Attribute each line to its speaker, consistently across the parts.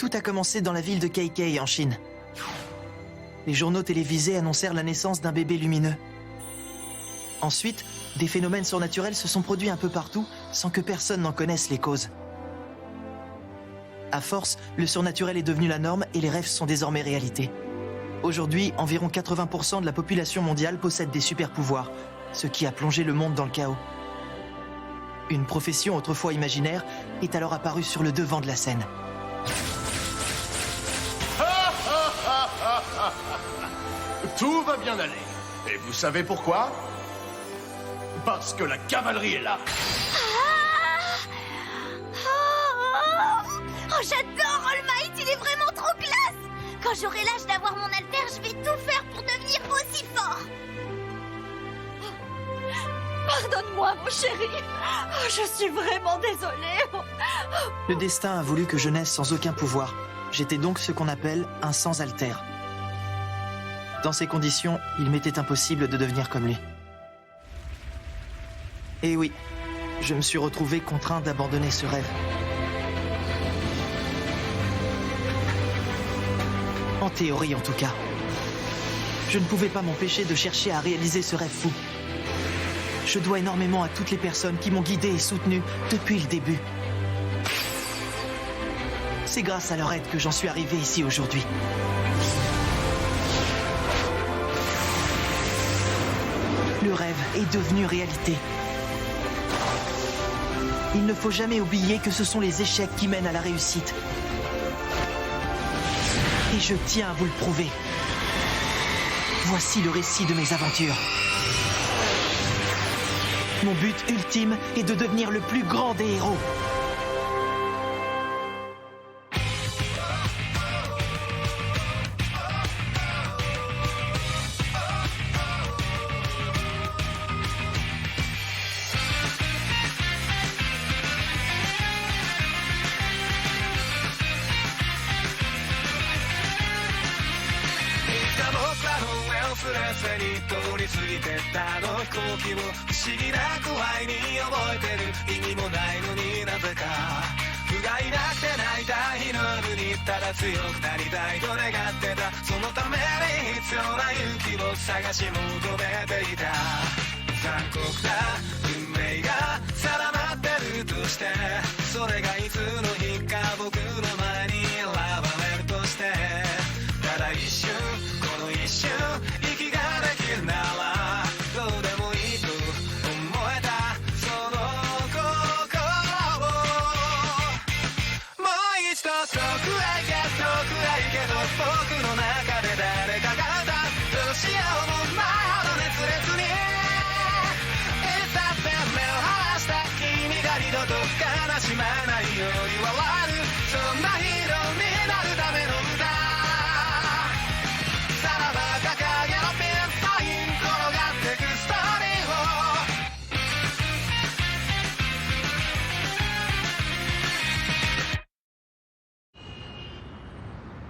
Speaker 1: Tout a commencé dans la ville de Keikei, en Chine. Les journaux télévisés annoncèrent la naissance d'un bébé lumineux. Ensuite, des phénomènes surnaturels se sont produits un peu partout, sans que personne n'en connaisse les causes. À force, le surnaturel est devenu la norme et les rêves sont désormais réalité. Aujourd'hui, environ 80% de la population mondiale possède des super-pouvoirs, ce qui a plongé le monde dans le chaos. Une profession autrefois imaginaire est alors apparue sur le devant de la scène.
Speaker 2: Tout va bien aller. Et vous savez pourquoi? Parce que la cavalerie est là.
Speaker 3: Oh, j'adore All Might, il est vraiment trop classe. Quand j'aurai l'âge d'avoir mon alter, je vais tout faire pour devenir aussi fort.
Speaker 4: Pardonne-moi, mon chéri. Oh, je suis vraiment désolée.
Speaker 1: Le destin a voulu que je naisse sans aucun pouvoir. J'étais donc ce qu'on appelle un sans-alter. Dans ces conditions, il m'était impossible de devenir comme lui. Et oui, je me suis retrouvé contraint d'abandonner ce rêve. En théorie, en tout cas. Je ne pouvais pas m'empêcher de chercher à réaliser ce rêve fou. Je dois énormément à toutes les personnes qui m'ont guidé et soutenu depuis le début. C'est grâce à leur aide que j'en suis arrivé ici aujourd'hui. Le rêve est devenu réalité. Il ne faut jamais oublier que ce sont les échecs qui mènent à la réussite. Et je tiens à vous le prouver. Voici le récit de mes aventures. Mon but ultime est de devenir le plus grand des héros.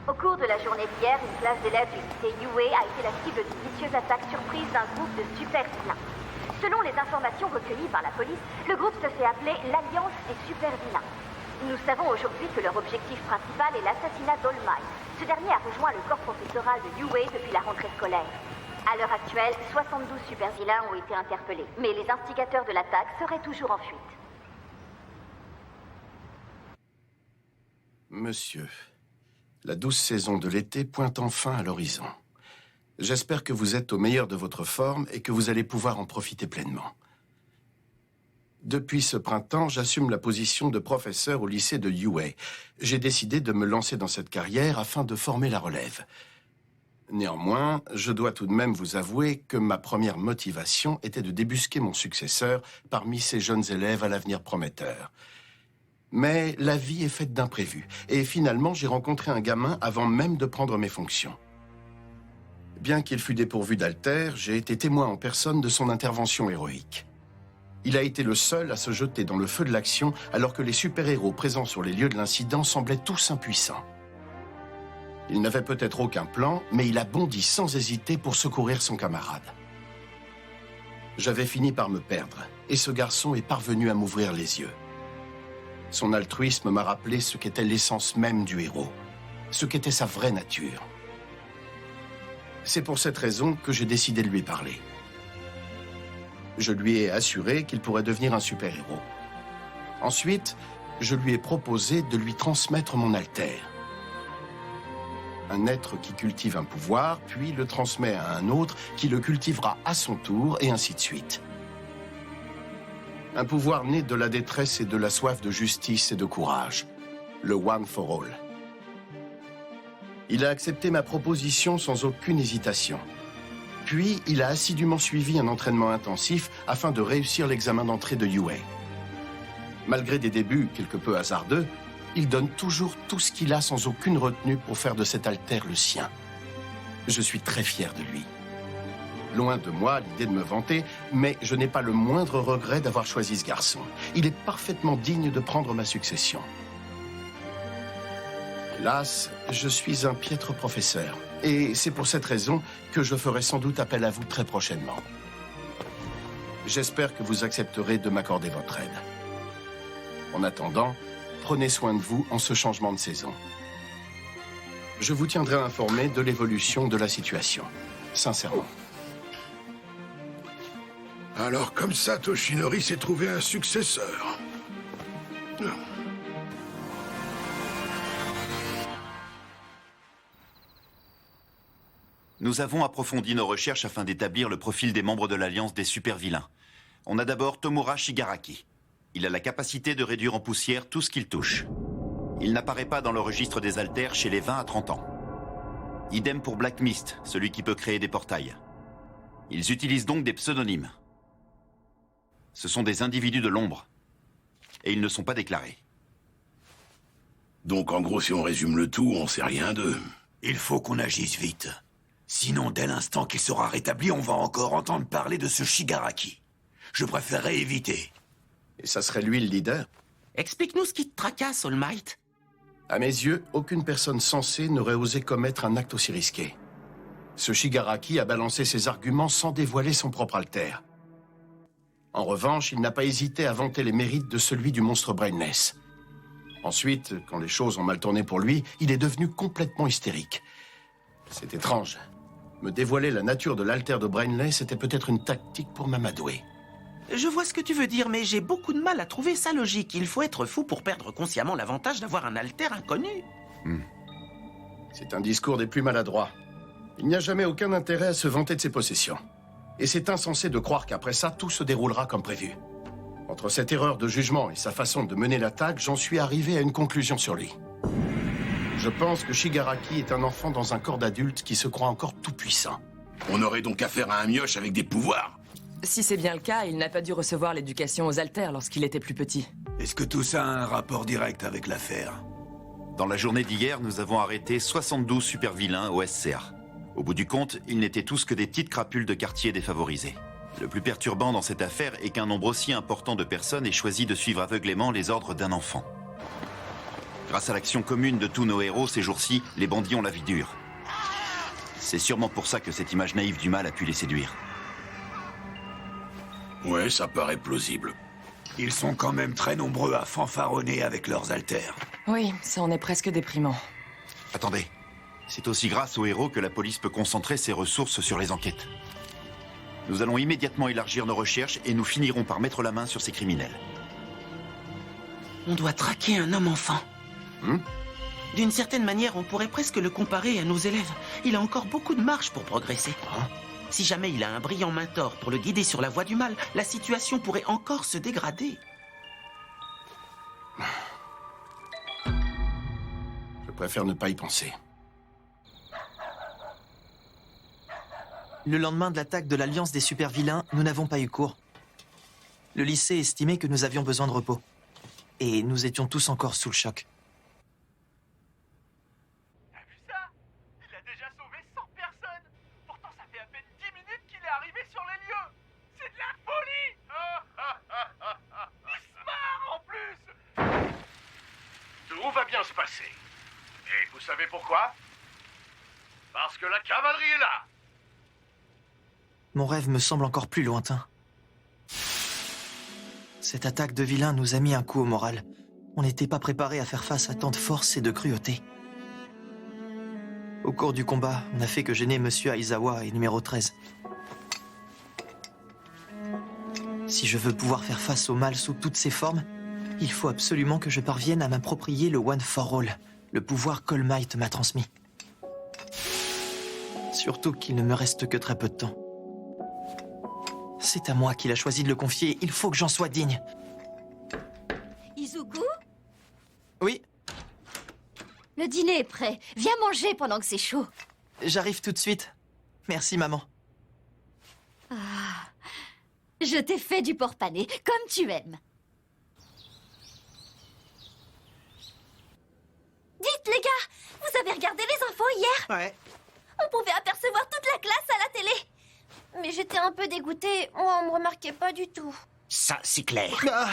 Speaker 3: Au cours de la journée d'hier, une classe d'élèves du lycée Yue a été la cible d'une vicieuse attaque surprise d'un groupe de super vilains. Selon les informations recueillies par la police, le groupe se fait appeler l'Alliance des super vilains. Nous savons aujourd'hui que leur objectif principal est l'assassinat d'All Might. Ce dernier a rejoint le corps professoral de Yue depuis la rentrée scolaire. À l'heure actuelle, 72 super vilains ont été interpellés, mais les instigateurs de l'attaque seraient toujours en fuite.
Speaker 2: Monsieur, la douce saison de l'été pointe enfin à l'horizon. J'espère que vous êtes au meilleur de votre forme et que vous allez pouvoir en profiter pleinement. Depuis ce printemps, j'assume la position de professeur au lycée de Yue. J'ai décidé de me lancer dans cette carrière afin de former la relève. Néanmoins, je dois tout de même vous avouer que ma première motivation était de débusquer mon successeur parmi ces jeunes élèves à l'avenir prometteur. Mais la vie est faite d'imprévus, et finalement j'ai rencontré un gamin avant même de prendre mes fonctions. Bien qu'il fût dépourvu d'alter, j'ai été témoin en personne de son intervention héroïque. Il a été le seul à se jeter dans le feu de l'action alors que les super-héros présents sur les lieux de l'incident semblaient tous impuissants. Il n'avait peut-être aucun plan, mais il a bondi sans hésiter pour secourir son camarade. J'avais fini par me perdre, et ce garçon est parvenu à m'ouvrir les yeux. Son altruisme m'a rappelé ce qu'était l'essence même du héros. ce qu'était sa vraie nature. C'est pour cette raison que j'ai décidé de lui parler. Je lui ai assuré qu'il pourrait devenir un super-héros. Ensuite, je lui ai proposé de lui transmettre mon alter. Un être qui cultive un pouvoir, puis le transmet à un autre qui le cultivera à son tour, et ainsi de suite. Un pouvoir né de la détresse et de la soif de justice et de courage. Le One for All. Il a accepté ma proposition sans aucune hésitation. Puis, il a assidûment suivi un entraînement intensif afin de réussir l'examen d'entrée de UA. Malgré des débuts quelque peu hasardeux, il donne toujours tout ce qu'il a sans aucune retenue pour faire de cet alter le sien. Je suis très fier de lui. Loin de moi l'idée de me vanter, mais je n'ai pas le moindre regret d'avoir choisi ce garçon. Il est parfaitement digne de prendre ma succession. Hélas, je suis un piètre professeur. Et c'est pour cette raison que je ferai sans doute appel à vous très prochainement. J'espère que vous accepterez de m'accorder votre aide. En attendant, prenez soin de vous en ce changement de saison. Je vous tiendrai informé de l'évolution de la situation. Sincèrement.
Speaker 5: Alors comme ça, Toshinori s'est trouvé un successeur.
Speaker 6: Nous avons approfondi nos recherches afin d'établir le profil des membres de l'Alliance des super-vilains. On a d'abord Tomura Shigaraki. Il a la capacité de réduire en poussière tout ce qu'il touche. Il n'apparaît pas dans le registre des alters chez les 20 à 30 ans. Idem pour Black Mist, celui qui peut créer des portails. Ils utilisent donc des pseudonymes. Ce sont des individus de l'ombre. Et ils ne sont pas déclarés.
Speaker 5: Donc en gros, si on résume le tout, on sait rien d'eux.
Speaker 7: Il faut qu'on agisse vite. Sinon, dès l'instant qu'il sera rétabli, on va encore entendre parler de ce Shigaraki. Je préférerais éviter.
Speaker 2: Et ça serait lui le leader?
Speaker 8: Explique-nous ce qui te tracasse, All Might.
Speaker 2: À mes yeux, aucune personne sensée n'aurait osé commettre un acte aussi risqué. Ce Shigaraki a balancé ses arguments sans dévoiler son propre alter. En revanche, il n'a pas hésité à vanter les mérites de celui du monstre Brainless. Ensuite, quand les choses ont mal tourné pour lui, il est devenu complètement hystérique. C'est étrange. Me dévoiler la nature de l'alter de Brainless était peut-être une tactique pour m'amadouer.
Speaker 8: Je vois ce que tu veux dire, mais j'ai beaucoup de mal à trouver ça logique. Il faut être fou pour perdre consciemment l'avantage d'avoir un alter inconnu.
Speaker 2: C'est un discours des plus maladroits. Il n'y a jamais aucun intérêt à se vanter de ses possessions. Et c'est insensé de croire qu'après ça, tout se déroulera comme prévu. Entre cette erreur de jugement et sa façon de mener l'attaque, j'en suis arrivé à une conclusion sur lui. Je pense que Shigaraki est un enfant dans un corps d'adulte qui se croit encore tout puissant.
Speaker 5: On aurait donc affaire à un mioche avec des pouvoirs.
Speaker 9: Si c'est bien le cas, il n'a pas dû recevoir l'éducation aux alters lorsqu'il était plus petit.
Speaker 7: Est-ce que tout ça a un rapport direct avec l'affaire?
Speaker 6: Dans la journée d'hier, nous avons arrêté 72 super-vilains au SCA. Au bout du compte, ils n'étaient tous que des petites crapules de quartiers défavorisés. Le plus perturbant dans cette affaire est qu'un nombre aussi important de personnes ait choisi de suivre aveuglément les ordres d'un enfant. Grâce à l'action commune de tous nos héros ces jours-ci, les bandits ont la vie dure. C'est sûrement pour ça que cette image naïve du mal a pu les séduire.
Speaker 5: Ouais, ça paraît plausible.
Speaker 7: Ils sont quand même très nombreux à fanfaronner avec leurs alters.
Speaker 9: Oui, ça en est presque déprimant.
Speaker 6: Attendez, c'est aussi grâce aux héros que la police peut concentrer ses ressources sur les enquêtes. Nous allons immédiatement élargir nos recherches et nous finirons par mettre la main sur ces criminels.
Speaker 8: On doit traquer un homme-enfant. D'une certaine manière, on pourrait presque le comparer à nos élèves. Il a encore beaucoup de marge pour progresser. Si jamais il a un brillant mentor pour le guider sur la voie du mal, la situation pourrait encore se dégrader.
Speaker 2: Je préfère ne pas y penser.
Speaker 1: Le lendemain de l'attaque de l'Alliance des super-vilains, nous n'avons pas eu cours. Le lycée estimait que nous avions besoin de repos. Et nous étions tous encore sous le choc.
Speaker 10: T'as vu ça? Il a déjà sauvé 100 personnes. Pourtant, ça fait à peine 10 minutes qu'il est arrivé sur les lieux. C'est de la folie. Il se marre en plus. Tout va bien se passer. Et vous savez pourquoi? Parce que la cavalerie est là.
Speaker 1: Mon rêve me semble encore plus lointain. Cette attaque de vilains nous a mis un coup au moral. On n'était pas préparé à faire face à tant de force et de cruauté. Au cours du combat, on n'a fait que gêner Monsieur Aizawa et numéro 13. Si je veux pouvoir faire face au mal sous toutes ses formes, il faut absolument que je parvienne à m'approprier le One for All, le pouvoir qu'All Might m'a transmis. Surtout qu'il ne me reste que très peu de temps. C'est à moi qu'il a choisi de le confier, il faut que j'en sois digne.
Speaker 4: Izuku,
Speaker 1: Oui,
Speaker 4: le dîner est prêt. Viens manger pendant que c'est chaud.
Speaker 1: j'arrive tout de suite. Merci, maman.
Speaker 4: Je t'ai fait du porc pané, comme tu aimes. Dites, les gars, vous avez regardé les infos hier?
Speaker 1: Ouais.
Speaker 4: On pouvait apercevoir toute la classe à la télé. Mais j'étais un peu dégoûtée. On me remarquait pas du tout.
Speaker 8: Ça, c'est clair.
Speaker 11: Ah,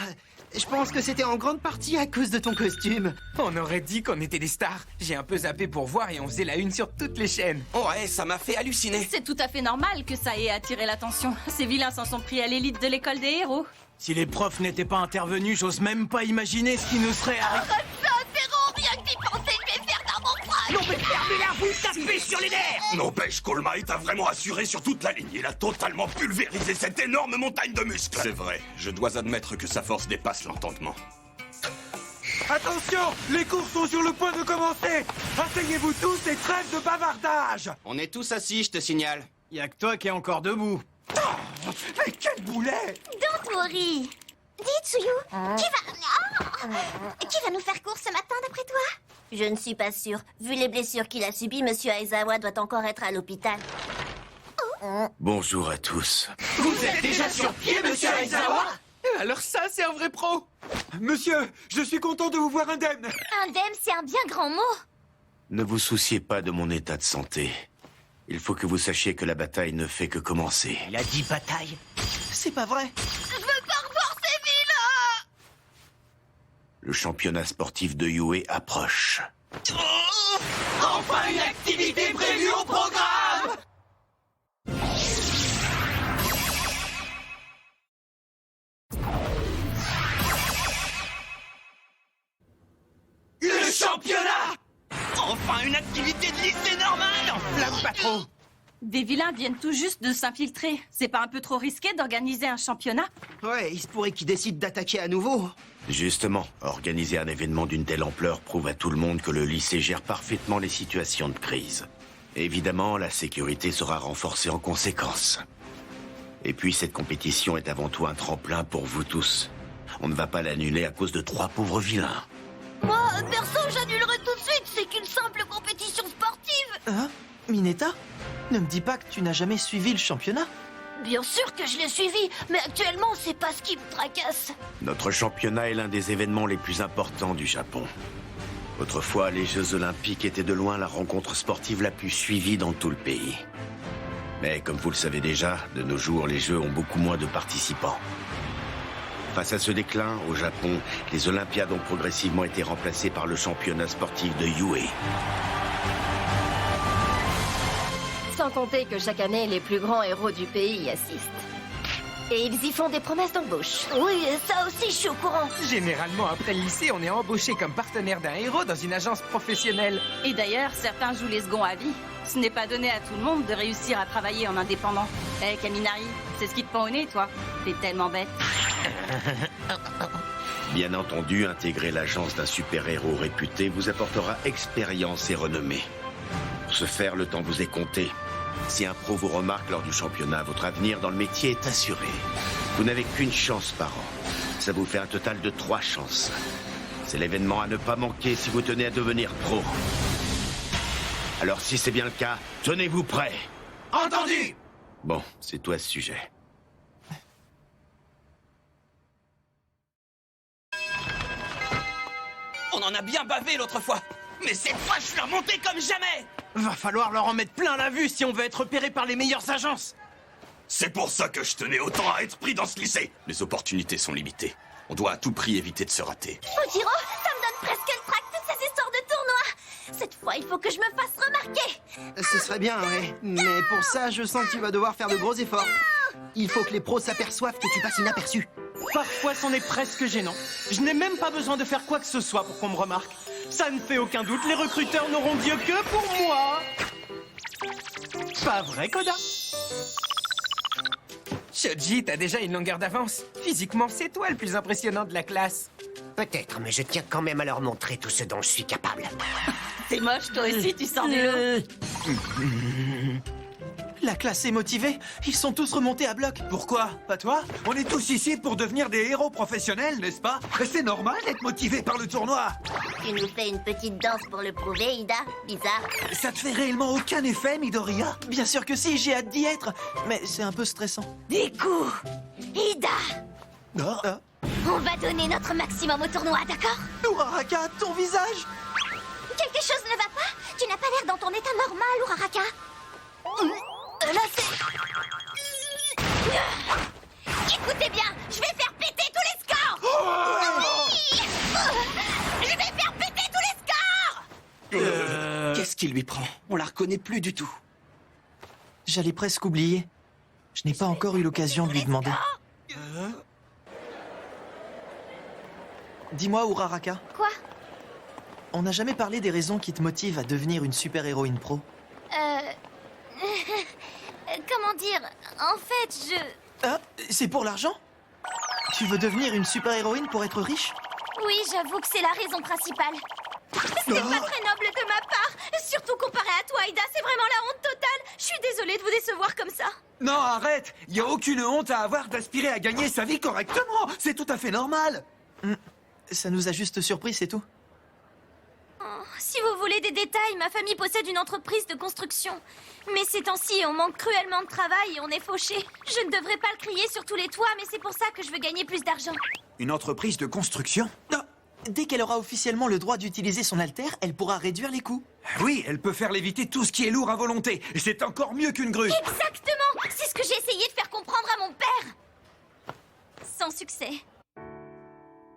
Speaker 11: je pense que c'était en grande partie à cause de ton costume.
Speaker 10: On aurait dit qu'on était des stars. J'ai un peu zappé pour voir et on faisait la une sur toutes les chaînes.
Speaker 8: Ouais, ça m'a fait halluciner.
Speaker 12: C'est tout à fait normal que ça ait attiré l'attention. Ces vilains s'en sont pris à l'élite de l'école des héros.
Speaker 10: Si les profs n'étaient pas intervenus, j'ose même pas imaginer ce qui nous serait arrivé.
Speaker 4: Arrête ça, Zéro. Rien que d'y penser, je vais faire dans mon crâne.
Speaker 10: Non mais fermez-la, vous tapez sur les nerfs.
Speaker 7: N'empêche qu'All Might a vraiment assuré sur toute la ligne. Il a totalement pulvérisé cette énorme montagne de muscles.
Speaker 13: C'est vrai, je dois admettre que sa force dépasse l'entendement.
Speaker 10: Attention, les cours sont sur le point de commencer. Asseyez-vous tous et trêve de bavardage.
Speaker 11: On est tous assis, je te signale.
Speaker 10: Y a que toi qui es encore debout. Mais quel boulet!
Speaker 4: Don't worry. Dis, Tsuyu, qui va nous faire cours ce matin d'après toi? Je ne suis pas sûre. Vu les blessures qu'il a subies, Monsieur Aizawa doit encore être à l'hôpital.
Speaker 7: Bonjour à tous.
Speaker 10: Vous êtes déjà sur pied, Monsieur Aizawa? Alors ça, c'est un vrai pro. Monsieur, je suis content de vous voir indemne.
Speaker 4: Indemne, c'est un bien grand mot.
Speaker 7: Ne vous souciez pas de mon état de santé. Il faut que vous sachiez que la bataille ne fait que commencer.
Speaker 8: Il a dit bataille.
Speaker 1: C'est pas vrai.
Speaker 4: Je veux pas revoir ces vilains.
Speaker 7: Le championnat sportif de Yue approche.
Speaker 10: Enfin une activité prévue au programme. Le championnat. Enfin une activité de lycée normal. N'enflamme pas trop.
Speaker 12: Des vilains viennent tout juste de s'infiltrer. C'est pas un peu trop risqué d'organiser un championnat?
Speaker 11: Ouais, il se pourrait qu'ils décident d'attaquer à nouveau.
Speaker 7: Justement, organiser un événement d'une telle ampleur prouve à tout le monde que le lycée gère parfaitement les situations de crise. Évidemment, la sécurité sera renforcée en conséquence. Et puis, cette compétition est avant tout un tremplin pour vous tous. On ne va pas l'annuler à cause de 3 pauvres vilains.
Speaker 4: Moi, perso, j'annulerai tout de suite. C'est qu'une simple compétition sportive.
Speaker 1: Hein, Mineta? Ne me dis pas que tu n'as jamais suivi le championnat.
Speaker 4: Bien sûr que je l'ai suivi, mais actuellement, c'est pas ce qui me tracasse.
Speaker 7: Notre championnat est l'un des événements les plus importants du Japon. Autrefois, les Jeux Olympiques étaient de loin la rencontre sportive la plus suivie dans tout le pays. Mais comme vous le savez déjà, de nos jours, les Jeux ont beaucoup moins de participants. Face à ce déclin, au Japon, les Olympiades ont progressivement été remplacées par le championnat sportif de Yue.
Speaker 4: Sans compter que chaque année, les plus grands héros du pays y assistent. Et ils y font des promesses d'embauche. Oui, ça aussi, je suis au courant.
Speaker 10: Généralement, après le lycée, on est embauché comme partenaire d'un héros dans une agence professionnelle.
Speaker 12: Et d'ailleurs, certains jouent les seconds à vie. Ce n'est pas donné à tout le monde de réussir à travailler en indépendant. Hé, Kaminari, c'est ce qui te pend au nez, toi? T'es tellement bête.
Speaker 7: Bien entendu, intégrer l'agence d'un super-héros réputé vous apportera expérience et renommée. Pour ce faire, le temps vous est compté. Si un pro vous remarque lors du championnat, votre avenir dans le métier est assuré. Vous n'avez qu'une chance par an. Ça vous fait un total de 3 chances. C'est l'événement à ne pas manquer si vous tenez à devenir pro. Alors si c'est bien le cas, tenez-vous prêts.
Speaker 10: Entendu!
Speaker 7: Bon, c'est toi ce sujet.
Speaker 8: On en a bien bavé l'autre fois. Mais cette fois, je suis remonté comme jamais.
Speaker 10: Va falloir leur en mettre plein la vue si on veut être repéré par les meilleures agences.
Speaker 13: C'est pour ça que je tenais autant à être pris dans ce lycée. Les opportunités sont limitées. On doit à tout prix éviter de se rater.
Speaker 4: Ojiro, ça me donne presque le trac, toutes ces histoires de tournois. Cette fois, il faut que je me fasse remarquer.
Speaker 11: Ce serait bien, ouais. Mais pour ça, je sens que tu vas devoir faire de gros efforts. Il faut que les pros s'aperçoivent que tu passes inaperçu.
Speaker 10: Parfois, c'en est presque gênant. Je n'ai même pas besoin de faire quoi que ce soit pour qu'on me remarque.
Speaker 14: Ça ne fait aucun doute, les recruteurs n'auront Dieu que pour moi. Pas vrai, Koda?
Speaker 15: Shoji, t'as déjà une longueur d'avance. Physiquement, c'est toi le plus impressionnant de la classe.
Speaker 16: Peut-être, mais je tiens quand même à leur montrer tout ce dont je suis capable.
Speaker 12: C'est moche, toi aussi, tu sors du lot.
Speaker 1: La classe est motivée. Ils sont tous remontés à bloc.
Speaker 17: Pourquoi? Pas toi? On est tous ici pour devenir des héros professionnels, n'est-ce pas? C'est normal d'être motivé par le tournoi.
Speaker 4: Tu nous fais une petite danse pour le prouver, Ida? Bizarre.
Speaker 17: Ça te fait réellement aucun effet, Midoriya?
Speaker 1: Bien sûr que si, j'ai hâte d'y être. Mais c'est un peu stressant.
Speaker 4: Deku! Ida!
Speaker 17: Oh.
Speaker 4: On va donner notre maximum au tournoi, d'accord?
Speaker 1: Uraraka, ton visage!
Speaker 3: Quelque chose ne va pas? Tu n'as pas l'air dans ton état normal, Uraraka. Là, c'est... Écoutez bien, je vais faire péter tous les scores. Oui, je vais faire péter tous les scores.
Speaker 11: Qu'est-ce qui lui prend? On la reconnaît plus du tout.
Speaker 1: J'allais presque oublier. Je n'ai pas encore eu l'occasion de lui demander. Dis-moi, Uraraka.
Speaker 3: Quoi?
Speaker 1: On n'a jamais parlé des raisons qui te motivent à devenir une super-héroïne pro.
Speaker 3: Comment dire? En fait, je...
Speaker 1: Ah, c'est pour l'argent? Tu veux devenir une super-héroïne pour être riche?
Speaker 3: Oui, j'avoue que c'est la raison principale. C'est pas très noble de ma part. Surtout comparé à toi, Ida, c'est vraiment la honte totale. Je suis désolée de vous décevoir comme ça.
Speaker 17: Non, arrête! Il n'y a aucune honte à avoir d'aspirer à gagner sa vie correctement. C'est tout à fait normal.
Speaker 1: Ça nous a juste surpris, c'est tout.
Speaker 3: Oh, si vous voulez des détails, ma famille possède une entreprise de construction. Mais ces temps-ci, on manque cruellement de travail et on est fauchés. Je ne devrais pas le crier sur tous les toits, mais c'est pour ça que je veux gagner plus d'argent.
Speaker 17: Une entreprise de construction?
Speaker 1: Non. Dès qu'elle aura officiellement le droit d'utiliser son alter, elle pourra réduire les coûts.
Speaker 17: Oui, elle peut faire léviter tout ce qui est lourd à volonté. Et c'est encore mieux qu'une grue.
Speaker 3: Exactement! C'est ce que j'ai essayé de faire comprendre à mon père. Sans succès.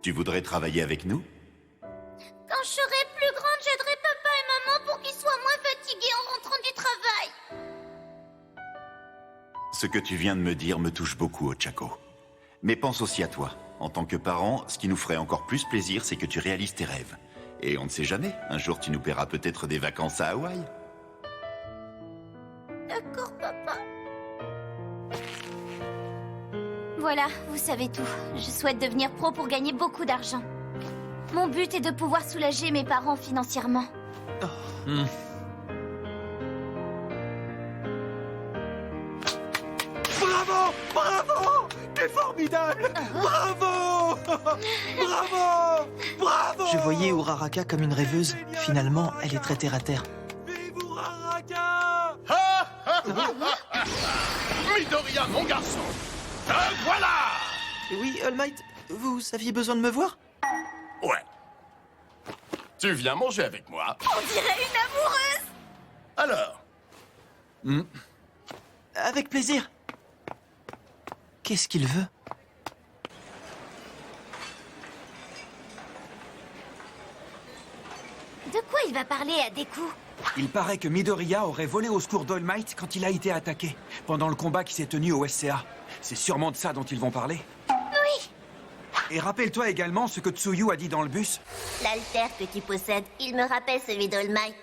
Speaker 6: Tu voudrais travailler avec nous?
Speaker 3: Quand je serai plus grande, j'aiderai papa et maman pour qu'ils soient moins fatigués en rentrant du travail.
Speaker 6: Ce que tu viens de me dire me touche beaucoup, Ochako. Mais pense aussi à toi. En tant que parent, ce qui nous ferait encore plus plaisir, c'est que tu réalises tes rêves. Et on ne sait jamais, un jour tu nous paieras peut-être des vacances à Hawaï.
Speaker 3: D'accord, papa. Voilà, vous savez tout. Je souhaite devenir pro pour gagner beaucoup d'argent. Mon but est de pouvoir soulager mes parents financièrement.
Speaker 17: Bravo! Bravo! T'es formidable! Bravo! Bravo! Bravo!
Speaker 1: Je voyais Uraraka comme une rêveuse. Finalement, elle est très terre-à-terre.
Speaker 17: Vive Uraraka!
Speaker 2: Midoriya, mon garçon! Te voilà!
Speaker 1: Oui, All Might, vous aviez besoin de me voir?
Speaker 2: Ouais. Tu viens manger avec moi?
Speaker 3: On dirait une amoureuse!
Speaker 2: Alors?
Speaker 1: Avec plaisir. Qu'est-ce qu'il veut?
Speaker 3: De quoi il va parler à Deku?
Speaker 17: Il paraît que Midoriya aurait volé au secours d'All Might quand il a été attaqué, pendant le combat qui s'est tenu au SCA. C'est sûrement de ça dont ils vont parler.
Speaker 3: Oui.
Speaker 17: Et rappelle-toi également ce que Tsuyu a dit dans le bus.
Speaker 4: L'alter que tu possèdes, il me rappelle celui d'All Might.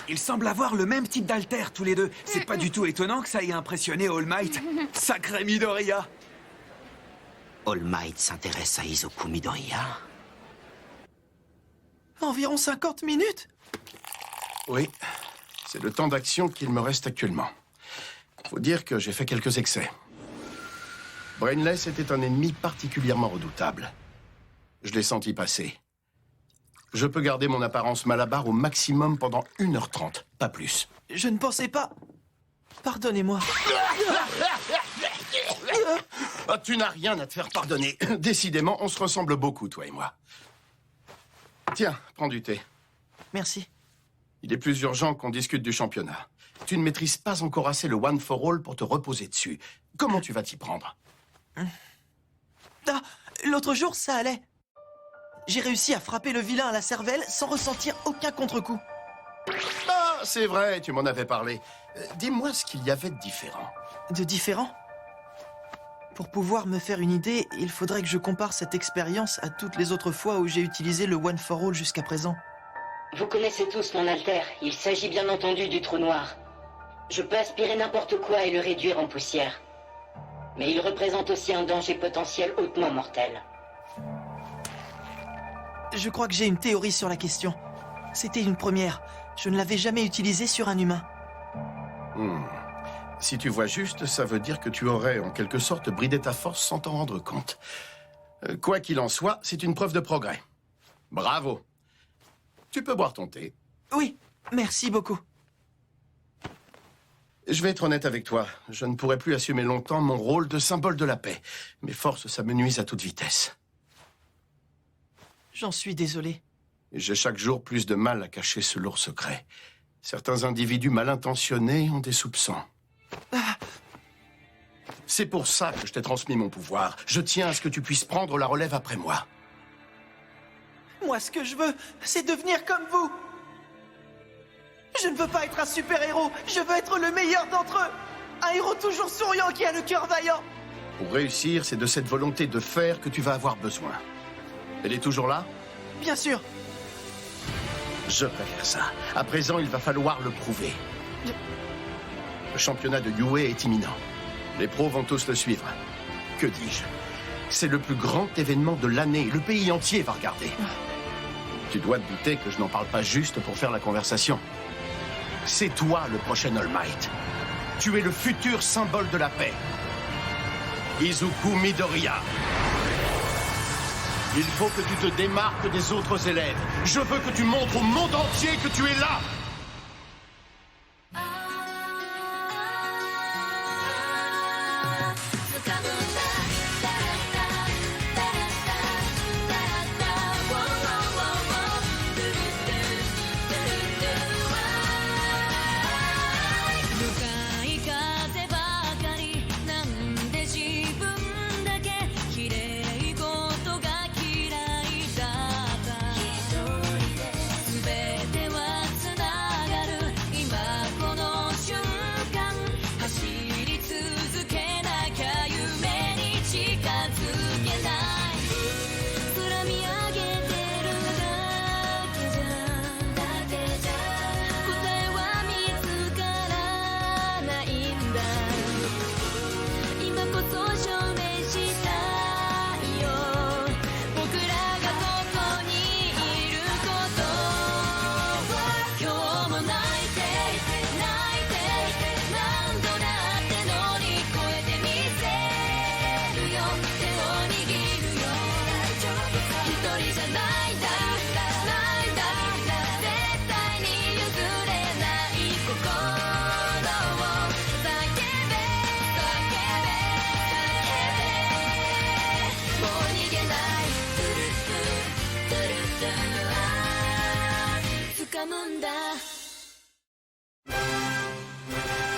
Speaker 17: Ils semblent avoir le même type d'alter tous les deux. C'est pas du tout étonnant que ça ait impressionné All Might. Sacré Midoriya!
Speaker 11: All Might s'intéresse à Izoku Midoriya.
Speaker 1: Environ 50 minutes?
Speaker 2: Oui, c'est le temps d'action qu'il me reste actuellement. Faut dire que j'ai fait quelques excès. Brainless était un ennemi particulièrement redoutable. Je l'ai senti passer. Je peux garder mon apparence Malabar au maximum pendant 1h30, pas plus.
Speaker 1: Je ne pensais pas... Pardonnez-moi.
Speaker 2: Ah, tu n'as rien à te faire pardonner. Décidément, on se ressemble beaucoup, toi et moi. Tiens, prends du thé.
Speaker 1: Merci.
Speaker 2: Il est plus urgent qu'on discute du championnat. Tu ne maîtrises pas encore assez le One for All pour te reposer dessus. Comment tu vas t'y prendre?
Speaker 1: Ah, l'autre jour, ça allait. J'ai réussi à frapper le vilain à la cervelle sans ressentir aucun contre-coup.
Speaker 2: Ah, c'est vrai, tu m'en avais parlé. Dis-moi ce qu'il y avait de différent.
Speaker 1: De différent? Pour pouvoir me faire une idée, il faudrait que je compare cette expérience à toutes les autres fois où j'ai utilisé le One for All jusqu'à présent.
Speaker 18: Vous connaissez tous mon alter. Il s'agit bien entendu du trou noir. Je peux aspirer n'importe quoi et le réduire en poussière. Mais il représente aussi un danger potentiel hautement mortel.
Speaker 1: Je crois que j'ai une théorie sur la question. C'était une première. Je ne l'avais jamais utilisée sur un humain.
Speaker 2: Si tu vois juste, ça veut dire que tu aurais en quelque sorte bridé ta force sans t'en rendre compte. Quoi qu'il en soit, c'est une preuve de progrès. Bravo. Tu peux boire ton thé.
Speaker 1: Oui, merci beaucoup.
Speaker 2: Je vais être honnête avec toi. Je ne pourrai plus assumer longtemps mon rôle de symbole de la paix. Mes forces s'amenuisent à toute vitesse.
Speaker 1: J'en suis désolé.
Speaker 2: Et j'ai chaque jour plus de mal à cacher ce lourd secret. Certains individus mal intentionnés ont des soupçons. C'est pour ça que je t'ai transmis mon pouvoir. Je tiens à ce que tu puisses prendre la relève après moi.
Speaker 1: Moi, ce que je veux, c'est devenir comme vous. Je ne veux pas être un super-héros. Je veux être le meilleur d'entre eux. Un héros toujours souriant qui a le cœur vaillant.
Speaker 2: Pour réussir, c'est de cette volonté de faire que tu vas avoir besoin. Elle est toujours là?
Speaker 1: Bien sûr.
Speaker 2: Je préfère ça. À présent, il va falloir le prouver. Le championnat de UA est imminent. Les pros vont tous le suivre. Que dis-je? C'est le plus grand événement de l'année. Le pays entier va regarder. Tu dois te douter que je n'en parle pas juste pour faire la conversation. C'est toi le prochain All Might. Tu es le futur symbole de la paix. Izuku Midoriya. Il faut que tu te démarques des autres élèves. Je veux que tu montres au monde entier que tu es là.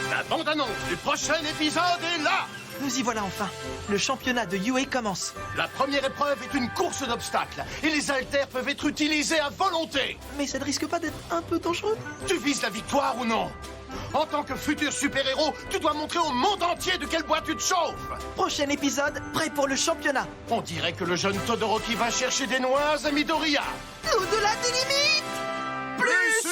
Speaker 2: La bande-annonce du prochain épisode est là!
Speaker 1: Nous y voilà enfin. Le championnat de UA commence.
Speaker 2: La première épreuve est une course d'obstacles. Et les haltères peuvent être utilisés à volonté.
Speaker 1: Mais ça ne risque pas d'être un peu dangereux?
Speaker 2: Tu vises la victoire ou non? En tant que futur super-héros, tu dois montrer au monde entier de quel bois tu te chauffes.
Speaker 1: Prochain épisode, prêt pour le championnat.
Speaker 2: On dirait que le jeune Todoroki va chercher des noises à Midoriya.
Speaker 1: Au-delà des limites!
Speaker 2: Plus